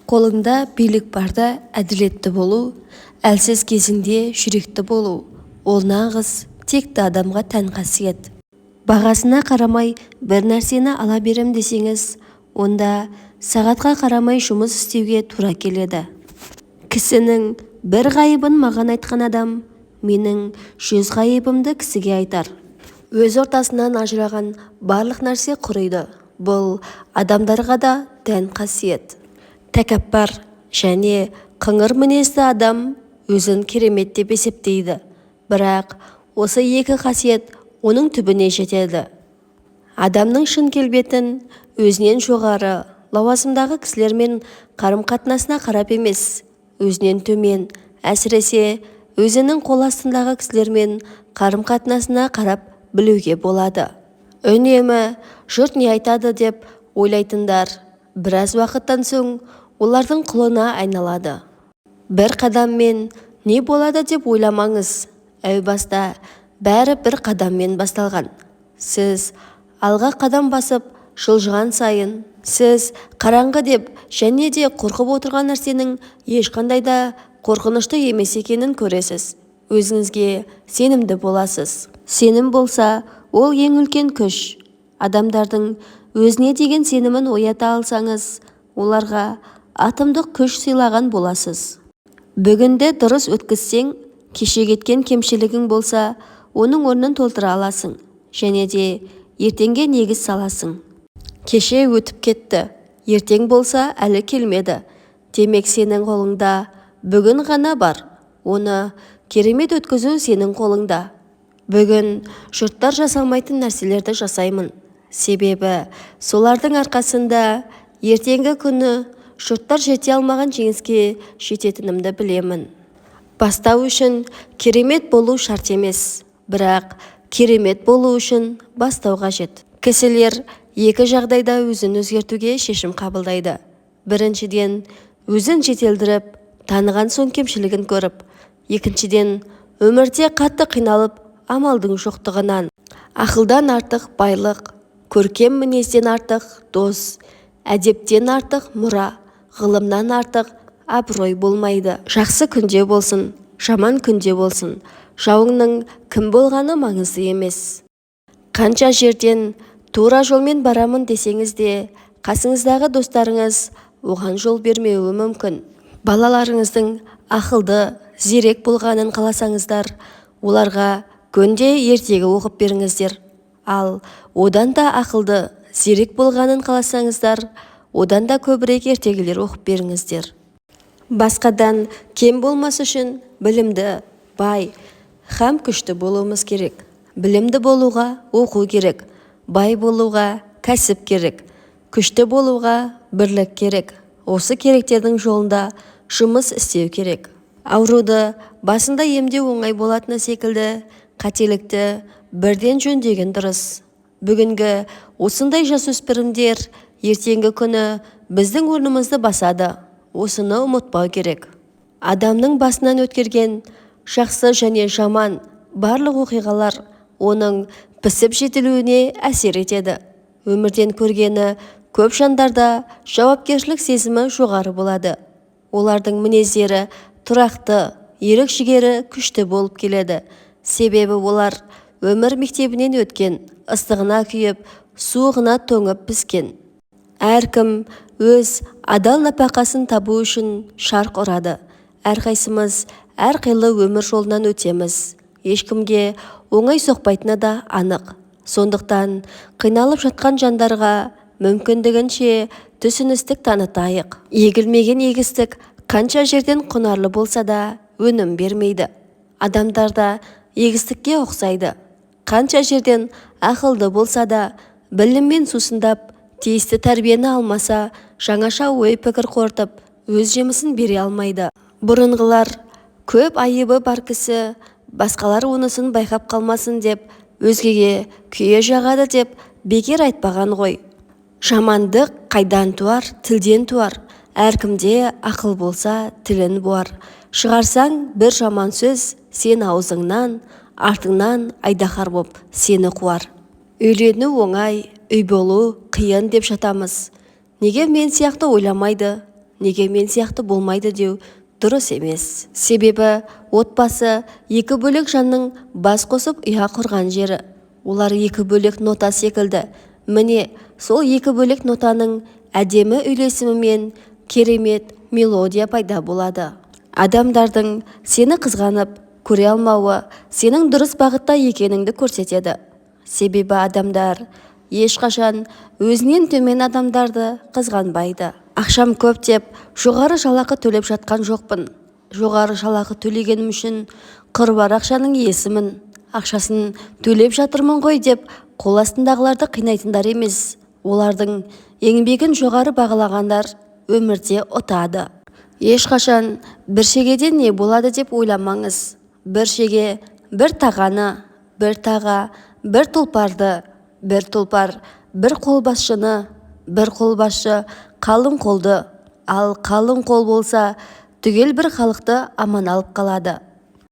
Қолыңда билік барда әділетті болу, әлсіз кезінде жүректі болу. Ол нағыз текті адамға тән қасиет. Бағасына қарамай бір нәрсені ала берем десеңіз, онда сағатқа қарамай жұмыс істеуге тура келеді. Кісінің бір ғайыбын маған айтқан адам, менің 100 ғайыбымды кісіге айтар. Өз ортасынан ажыраған барлық нәрсе құриды. Бұл адамдарға да тән қасиет. Тәкаппар және қыңыр мінезді адам өзін керемет деп есептейді. Бірақ осы екі қасиет оның түбіне жетеді. Адамның шын келбетін өзінен жоғары лауазымдағы кісілермен қарым-қатынасына қарап емес, өзінен төмен, әсіресе өзінің қол астындағы кісілермен қарым-қатынасына қарап білуге болады. Үнемі жұрт не айтады деп ойлайтындар біраз уақыттан соң олардың құлына айналады. Бір қадаммен не болады деп ойламаңыз. Әу баста бәрі бір қадаммен басталған. Сіз алға қадам басып жылжыған сайын, сіз қараңғы деп және де қорқып отырған нәрсенің ешқандай да қорқынышты емес екенін көресіз. Өзіңізге сенімді боласыз. Сенім болса, ол ең үлкен күш. Адамдардың өзіне деген сенімін оята алсаңыз, оларға атомдық күш сыйлаған боласыз. Бүгінді дұрыс өткізсең, кеше кеткен кемшілігің болса, оның орнын толтыра аласың, және де ертеңге негіз саласың. Кеше өтіп кетті, ертең болса әлі келмеді. Демек сенің қолыңда бүгін ғана бар. Оны керемет өткізу сенің қолыңда. Бүгін жұрттар жасалмайтын нәрселерді жасаймын. Себебі солардың арқасында ертеңгі күні жұрттар жете алмаған жеңіске жететінімді білемін. Бастау үшін керемет болу шарт емес, бірақ керемет болу үшін бастау қажет. Кісілер екі жағдайда өзін өзгертуге шешім қабылдайды. Біріншіден, өзін жетелдіріп, таныған соң кемшілігін көріп. Екіншіден, өмірде қатты қиналып, амалдың жоқтығынан. Ақылдан артық байлық, көркем мінезден артық дос, әдептен артық мұра, ғылымнан артық абырой болмайды. Жақсы күнде болсын, жаман күнде болсын, жауыңның кім болғаны маңызды емес. Қанша жерден тура жолмен барамын десеңіз де, қасыңыздағы достарыңыз оған жол бермеуі мүмкін. Балаларыңыздың ақылды, зерек болғанын қаласаңыздар, оларға күнде ертегі оқып беріңіздер. Ал одан да ақылды, зерек болғанын қаласаңыздар, одан да көбірек ертегілер оқып беріңіздер. Басқадан кем болмас үшін білімді, бай, һәм күшті болуымыз керек. Білімді болуға оқу керек, бай болуға кәсіп керек, күшті болуға бірлік керек. Осы керектердің жолында жұмыс істеу керек. Ауруды басында емдеу оңай болатыны секілді, қателікті бірден жөндеген дұрыс. Бүгінгі осындай жасөспірімдер ертеңгі күні біздің орнымызды басады. Осыны ұмытпау керек. Адамның басынан өткерген жақсы және жаман барлық оқиғалар оның пісіп жетілуіне әсер етеді. Өмірден көргені көп жандарда жауапкершілік сезімі жоғары болады. Олардың мінездері тұрақты, ерік жігері күшті болып келеді. Себебі олар өмір мектебінен өткен, ыстығына күйіп, суығына тоңып піскен. Әркім өз адал нәпақасын табу үшін шарқ ұрады. Әрқайсымыз әрқилы өмір жолынан өтеміз. Ешкімге оңай соқпайтыны да анық. Сондықтан қиналып жатқан жандарға мүмкіндігінше түсіністік танытайық. Егілмеген егістік қанша жерден құнарлы болса да өнім бермейді. Адамдарда егістікке ұқсайды. Қанша жерден ақылды болса да, біліммен сусындап, тиісті тәрбиені алмаса, жаңаша ой пікір қорытып, өз жемісін бере алмайды. Бұрынғылар көп айыбы бар кісі, басқалар онысын байқап қалмасын деп, өзгеге күйе жағады деп бекер айтпаған ғой. Жамандық қайдан туар, тілден туар. Әркімде ақыл болса, тілін буар. Шығарсаң бір жаман сөз, сен аузыңнан, артыңнан айдаһар боп сені қуар. Үйлену оңай, үй болу қиын деп жатамыз. Неге мен сияқты ойламайды? неге мен сияқты болмайды деу дұрыс емес. Себебі отбасы екі бөлек жанның бас қосып ұя құрған жері. Олар екі бөлек нота секілді. Міне, сол екі бөлек нотаның әдемі үйлесімімен керемет мелодия пайда болады. Адамдардың сені қызғанып көре алмауы сенің дұрыс бағытта екеніңді көрсетеді. Себебі адамдар ешқашан өзінен төмен адамдарды қызғанбайды. Ақшам көп деп жоғары жалақы төлеп жатқан жоқпын. Жоғары жалақы төлегенім үшін қыруар ақшаның иесімін. Ақшасын төлеп жатырмын ғой деп қол астындағыларды қинайтындар емес. Олардың еңбегін жоғары бағалағандар өмірде ұтады. Ешқашан бір шегеден не болады деп ойламаңыз. Бір шеге, бір тағаны, бір таға, бір тұлпарды, бір тұлпар, бір қолбасшыны, бір қолбасшы қалың қолды, ал қалың қол болса түгел бір халықты аман алып қалады.